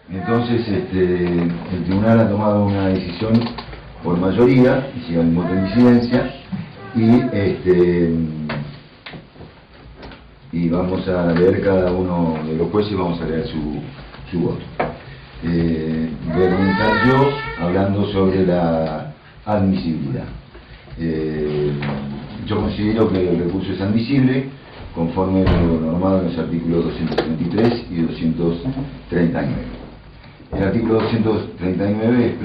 Entonces el tribunal ha tomado una decisión por mayoría, y sigue el voto en disidencia, y vamos a leer cada uno de los jueces, vamos a leer su voto. Voy a comenzar yo hablando sobre la admisibilidad. Yo considero que el recurso es admisible conforme lo normado en los artículos 233 y 239. El artículo 239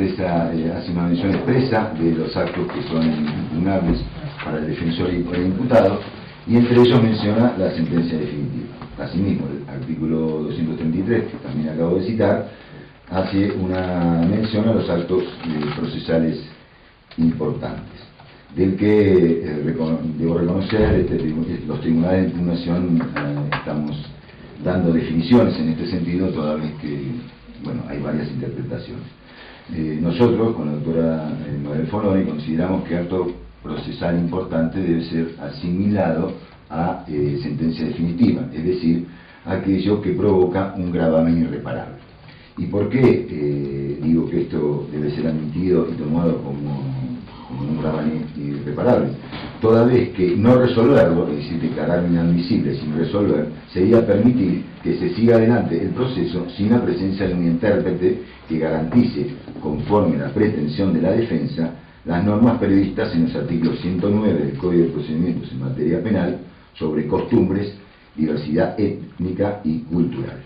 hace una mención expresa de los actos que son impugnables para el defensor y por el imputado, y entre ellos menciona la sentencia definitiva. Asimismo, el artículo 233, que también acabo de citar, hace una mención a los actos procesales importantes, del que debo reconocer, los tribunales de impugnación estamos dando definiciones en este sentido, toda vez que, bueno, hay varias interpretaciones. Nosotros, con la doctora Mabel Foloni, consideramos que acto procesal importante debe ser asimilado a sentencia definitiva, es decir, aquello que provoca un gravamen irreparable. ¿Y por qué digo que esto debe ser admitido y tomado como un gravamen irreparable? Toda vez que no resolverlo, es decir, declarar inadmisible sin resolver, sería permitir que se siga adelante el proceso sin la presencia de un intérprete que garantice, conforme a la pretensión de la defensa, las normas previstas en los artículos 109 del Código de Procedimientos en materia penal sobre costumbres, diversidad étnica y cultural.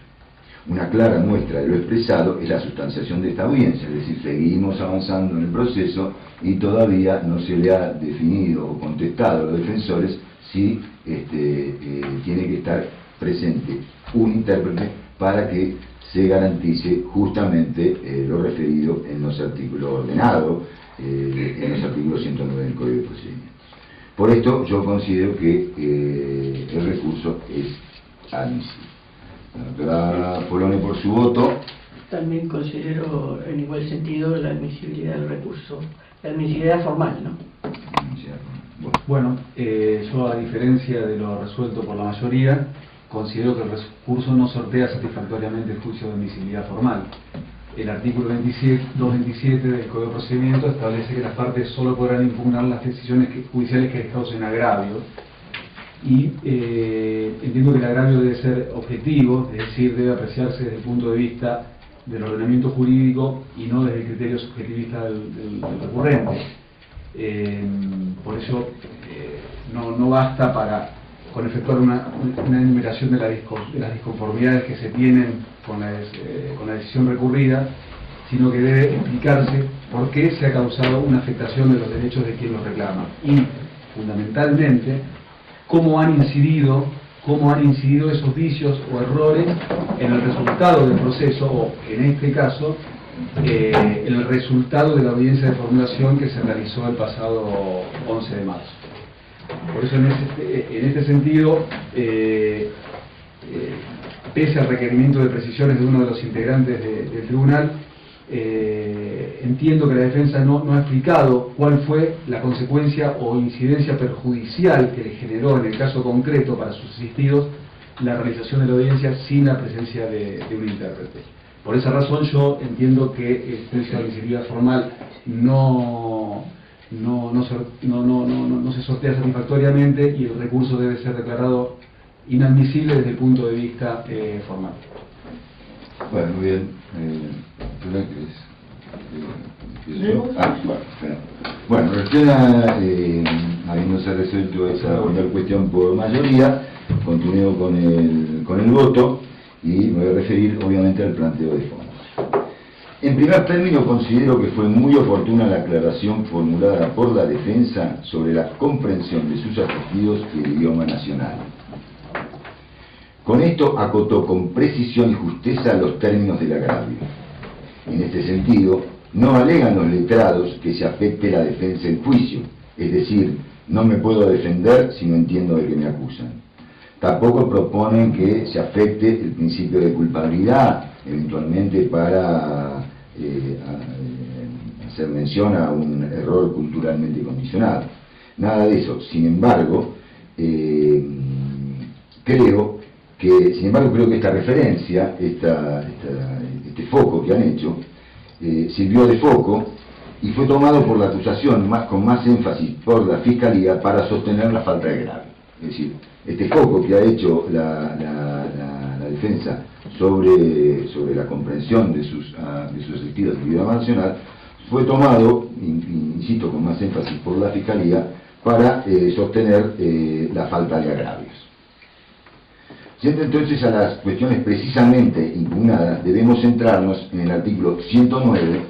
Una clara muestra de lo expresado es la sustanciación de esta audiencia, es decir, seguimos avanzando en el proceso y todavía no se le ha definido o contestado a los defensores si tiene que estar presente un intérprete para que se garantice justamente lo referido en los artículos ordenados, en los artículos 109 del Código de Procedimientos. Por esto yo considero que el recurso es admisible. La doctora Foloni por su voto. También considero en igual sentido la admisibilidad del recurso, la admisibilidad formal, ¿no? Bueno, yo, a diferencia de lo resuelto por la mayoría, considero que el recurso no sortea satisfactoriamente el juicio de admisibilidad formal. El artículo 227 del Código de Procedimiento establece que las partes solo podrán impugnar las decisiones judiciales que les causen agravio, y entiendo que el agravio debe ser objetivo, es decir, debe apreciarse desde el punto de vista del ordenamiento jurídico y no desde el criterio subjetivista del recurrente. Por eso no basta con efectuar una enumeración de las disconformidades que se tienen con la decisión recurrida, sino que debe explicarse por qué se ha causado una afectación de los derechos de quien los reclama y, fundamentalmente, cómo han incidido esos vicios o errores en el resultado del proceso, o en este caso, en el resultado de la audiencia de formulación que se realizó el pasado 11 de marzo. Por eso, en este sentido, pese al requerimiento de precisiones de uno de los integrantes del tribunal, entiendo que la defensa no ha explicado cuál fue la consecuencia o incidencia perjudicial que le generó en el caso concreto para sus asistidos la realización de la audiencia sin la presencia de un intérprete. Por esa razón yo entiendo que el juicio de admisibilidad formal no se sortea satisfactoriamente y el recurso debe ser declarado inadmisible desde el punto de vista formal. Bueno, muy bien. Bueno, recién habiéndose resuelto esa primera cuestión por mayoría, continúo con el voto y me voy a referir obviamente al planteo de fondo. En primer término, considero que fue muy oportuna la aclaración formulada por la defensa sobre la comprensión de sus asistidos del idioma nacional. Con esto acotó con precisión y justeza los términos del agravio. En este sentido, no alegan los letrados que se afecte la defensa en juicio, es decir, no me puedo defender si no entiendo de qué me acusan. Tampoco proponen que se afecte el principio de culpabilidad, eventualmente para hacer mención a un error culturalmente condicionado. Nada de eso. Sin embargo, creo que esta referencia, este foco que han hecho, sirvió de foco y fue tomado por la acusación con más énfasis por la Fiscalía para sostener la falta de agravio. Es decir, este foco que ha hecho la defensa sobre la comprensión de sus sentidos del idioma nacional fue tomado, insisto, con más énfasis por la Fiscalía para sostener la falta de agravios. Yendo entonces a las cuestiones precisamente impugnadas, debemos centrarnos en el artículo 109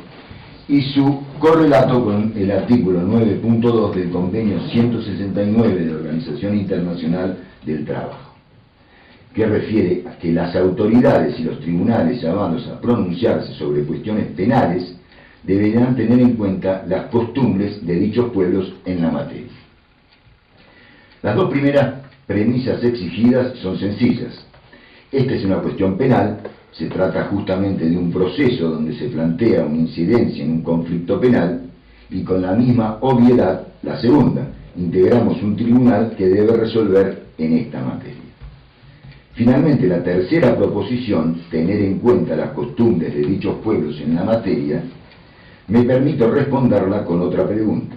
y su correlato con el artículo 9.2 del convenio 169 de la Organización Internacional del Trabajo, que refiere a que las autoridades y los tribunales llamados a pronunciarse sobre cuestiones penales deberán tener en cuenta las costumbres de dichos pueblos en la materia. Las dos primeras premisas exigidas son sencillas. Esta es una cuestión penal, se trata justamente de un proceso donde se plantea una incidencia en un conflicto penal, y con la misma obviedad la segunda, integramos un tribunal que debe resolver en esta materia. Finalmente, la tercera proposición, tener en cuenta las costumbres de dichos pueblos en la materia, me permito responderla con otra pregunta.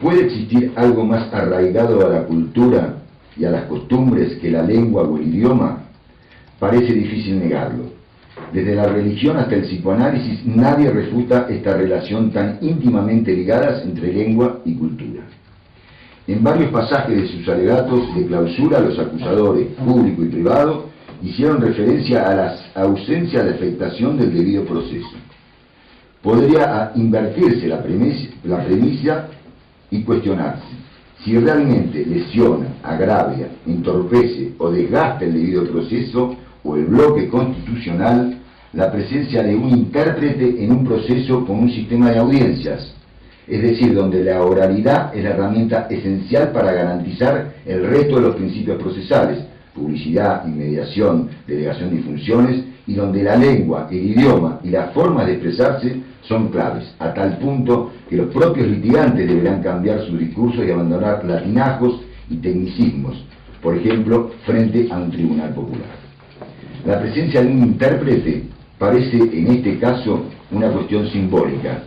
¿Puede existir algo más arraigado a la cultura y a las costumbres que la lengua o el idioma? Parece difícil negarlo. Desde la religión hasta el psicoanálisis nadie refuta esta relación tan íntimamente ligadas entre lengua y cultura. En varios pasajes de sus alegatos de clausura, los acusadores, público y privado, hicieron referencia a la ausencia de afectación del debido proceso. Podría invertirse la premisa y cuestionarse si realmente lesiona, agravia, entorpece o desgasta el debido proceso o el bloque constitucional la presencia de un intérprete en un proceso con un sistema de audiencias, es decir, donde la oralidad es la herramienta esencial para garantizar el resto de los principios procesales, publicidad, inmediación, delegación de funciones, y donde la lengua, el idioma y la forma de expresarse son claves, a tal punto que los propios litigantes deberán cambiar sus discursos y abandonar latinajos y tecnicismos, por ejemplo, frente a un tribunal popular. La presencia de un intérprete parece en este caso una cuestión simbólica,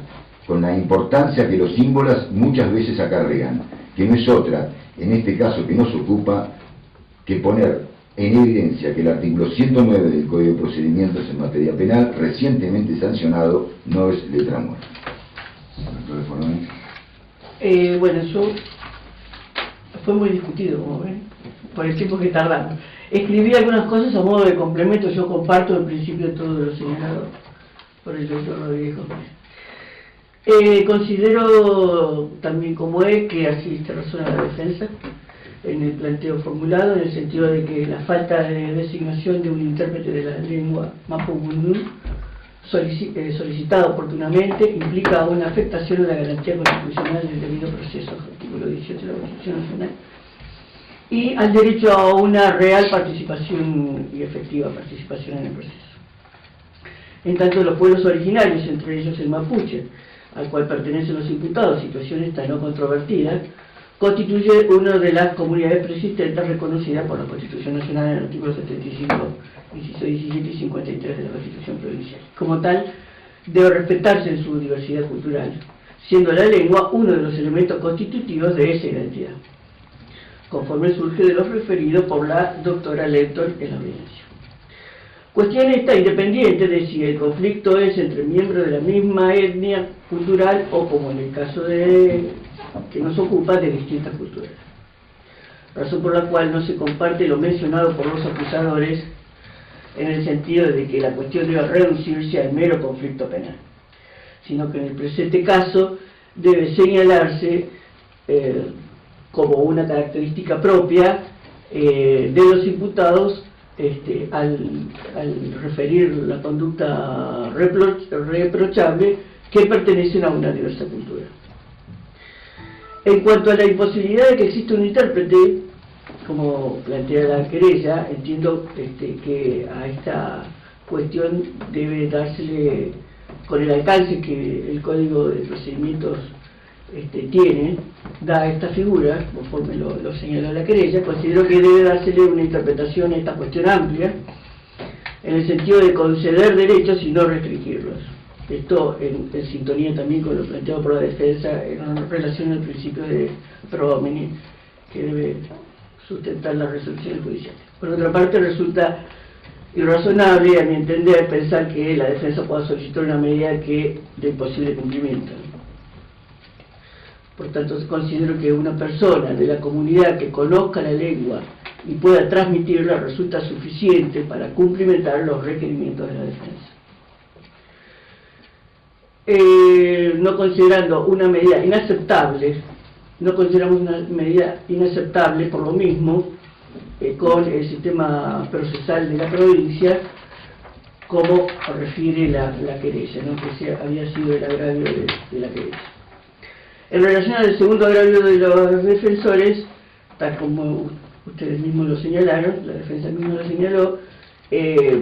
con la importancia que los símbolos muchas veces acarrean, que no es otra, en este caso que nos ocupa, que poner en evidencia que el artículo 109 del Código de Procedimientos en materia penal, recientemente sancionado, no es letra muerta. Bueno, eso fue muy discutido, como ven, por el tiempo que tardamos. Escribí algunas cosas a modo de complemento. Yo comparto en principio todo lo señalado por el doctor Rodríguez Gómez. Considero también como es que así se razona la defensa en el planteo formulado, en el sentido de que la falta de designación de un intérprete de la lengua mapudungun solicitado oportunamente implica una afectación a la garantía constitucional del debido proceso, artículo 18 de la Constitución Nacional, y al derecho a una real participación y efectiva participación en el proceso. En tanto, los pueblos originarios, entre ellos el mapuche, al cual pertenecen los imputados, situación esta no controvertida, constituye una de las comunidades preexistentes reconocidas por la Constitución Nacional en el artículo 75, inciso 17 y 53 de la Constitución Provincial. Como tal, debe respetarse en su diversidad cultural, siendo la lengua uno de los elementos constitutivos de esa identidad, conforme surge de los referidos por la doctora Lector en la audiencia. Cuestión esta independiente de si el conflicto es entre miembros de la misma etnia cultural o, como en el caso de que nos ocupa, de distintas culturas. Razón por la cual no se comparte lo mencionado por los acusadores en el sentido de que la cuestión debe reducirse al mero conflicto penal, sino que en el presente caso debe señalarse como una característica propia de los imputados al referir la conducta reprochable que pertenecen a una diversa cultura. En cuanto a la imposibilidad de que exista un intérprete, como plantea la querella, entiendo que a esta cuestión debe dársele, con el alcance que el Código de Procedimientos tiene, da esta figura, conforme lo señaló la querella. Considero que debe dársele una interpretación a esta cuestión amplia, en el sentido de conceder derechos y no restringirlos. Esto en sintonía también con lo planteado por la defensa en relación al principio de pro homini que debe sustentar las resoluciones judiciales. Por otra parte, resulta irrazonable, a mi entender, pensar que la defensa pueda solicitar una medida de imposible cumplimiento. Por tanto, considero que una persona de la comunidad que conozca la lengua y pueda transmitirla resulta suficiente para cumplimentar los requerimientos de la defensa. No considerando una medida inaceptable, no consideramos una medida inaceptable por lo mismo con el sistema procesal de la provincia, como refiere la querella, ¿no? Que había sido el agravio de la querella. En relación al segundo agravio de los defensores, tal como ustedes mismos lo señalaron, la defensa misma lo señaló,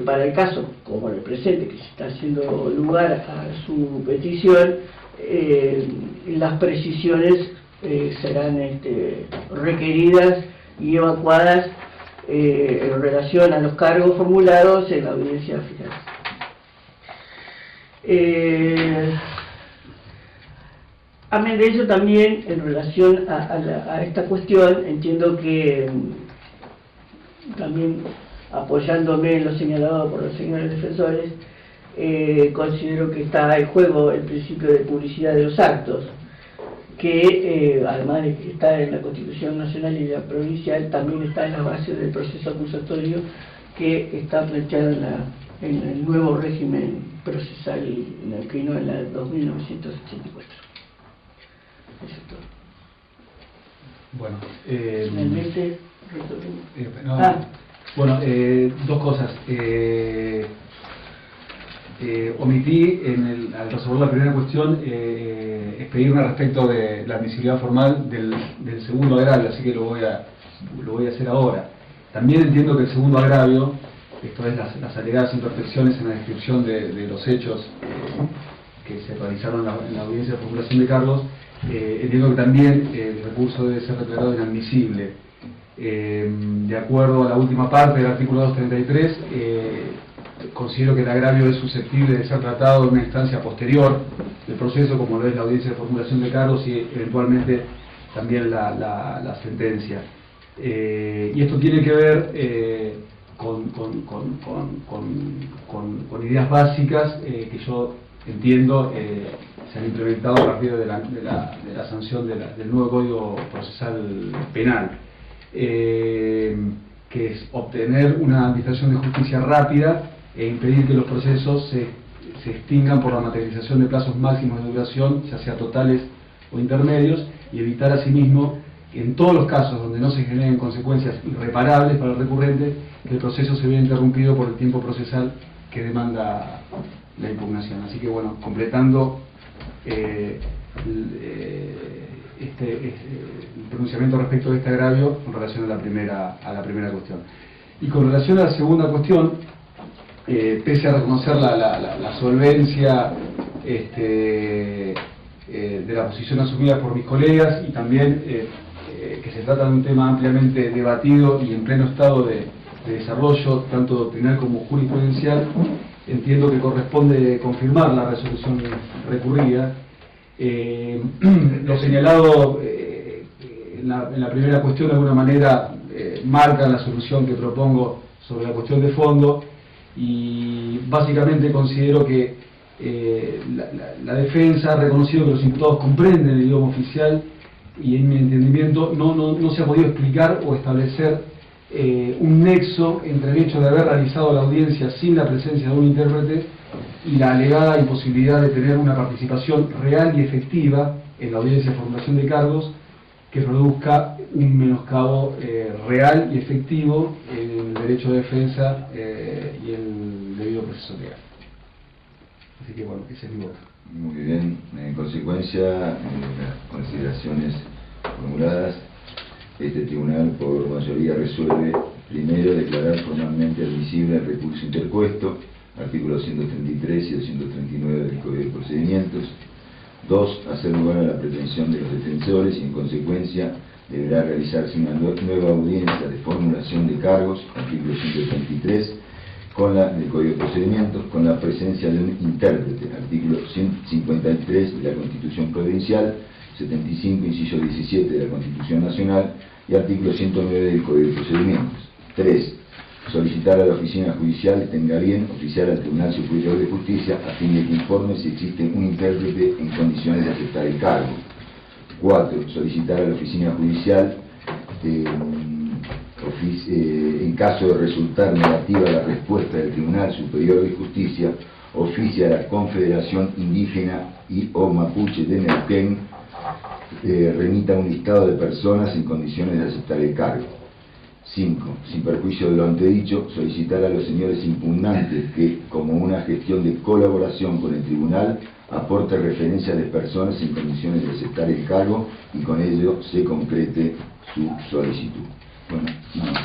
para el caso, como el presente, que se está haciendo lugar a su petición, las precisiones serán requeridas y evacuadas en relación a los cargos formulados en la audiencia final. Amén de ello, también en relación a esta cuestión, entiendo que también apoyándome en lo señalado por los señores defensores, considero que está en juego el principio de publicidad de los actos, que además de que está en la Constitución Nacional y la Provincial, también está en la base del proceso acusatorio que está planteado en el nuevo régimen procesal neuquino en la 2984. Eso es todo. Bueno, finalmente, bueno, dos cosas. Omití al resolver la primera cuestión expedirme respecto de la admisibilidad formal del segundo agravio, así que lo voy a hacer ahora. También entiendo que el segundo agravio, esto es las alegadas imperfecciones en la descripción de los hechos que se realizaron en la audiencia de formulación de cargos, entiendo que también el recurso debe ser declarado inadmisible. De acuerdo a la última parte del artículo 233, considero que el agravio es susceptible de ser tratado en una instancia posterior del proceso, como lo es la audiencia de formulación de cargos y eventualmente también la sentencia. Y esto tiene que ver con ideas básicas que yo entiendo se han implementado a partir de la sanción del nuevo Código Procesal Penal, que es obtener una administración de justicia rápida e impedir que los procesos se extingan por la materialización de plazos máximos de duración, ya sea totales o intermedios, y evitar asimismo, en todos los casos donde no se generen consecuencias irreparables para el recurrente, que el proceso se vea interrumpido por el tiempo procesal que demanda la impugnación. Así que bueno, completando el pronunciamiento respecto de este agravio con relación a la primera cuestión. Y con relación a la segunda cuestión, pese a reconocer la solvencia de la posición asumida por mis colegas y también que se trata de un tema ampliamente debatido y en pleno estado de desarrollo, tanto doctrinal como jurisprudencial, entiendo que corresponde confirmar la resolución recurrida. Lo señalado en la primera cuestión de alguna manera marca la solución que propongo sobre la cuestión de fondo, y básicamente considero que la defensa ha reconocido que los imputados comprenden el idioma oficial, y en mi entendimiento no se ha podido explicar o establecer un nexo entre el hecho de haber realizado la audiencia sin la presencia de un intérprete y la alegada imposibilidad de tener una participación real y efectiva en la audiencia de formulación de cargos que produzca un menoscabo real y efectivo en el derecho de defensa y el debido proceso legal. Así que bueno, ese es mi voto. Muy bien, en consecuencia, las consideraciones formuladas, este tribunal por mayoría resuelve: primero, declarar formalmente admisible el recurso interpuesto, artículos 233 y 239 del Código de Procedimientos. 2. Hacer lugar a la pretensión de los defensores y en consecuencia deberá realizarse una nueva audiencia de formulación de cargos, artículo 133, del Código de Procedimientos, con la presencia de un intérprete, artículo 153 de la Constitución Provincial, 75, inciso 17 de la Constitución Nacional y artículo 109 del Código de Procedimientos. 3. Solicitar a la oficina judicial tenga bien oficiar al Tribunal Superior de Justicia a fin de que informe si existe un intérprete en condiciones de aceptar el cargo. 4. Solicitar a la oficina judicial, en caso de resultar negativa la respuesta del Tribunal Superior de Justicia, oficia a la Confederación Indígena y o Mapuche de Neuquén, remita un listado de personas en condiciones de aceptar el cargo. 5. Sin perjuicio de lo antedicho, solicitar a los señores impugnantes que, como una gestión de colaboración con el tribunal, aporte referencia de personas en condiciones de aceptar el cargo y con ello se concrete su solicitud. Bueno, nada más.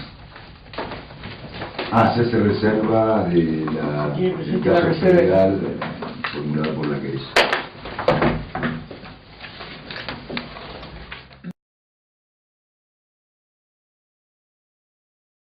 Se hace reserva de la del caso federal formulada por la querella.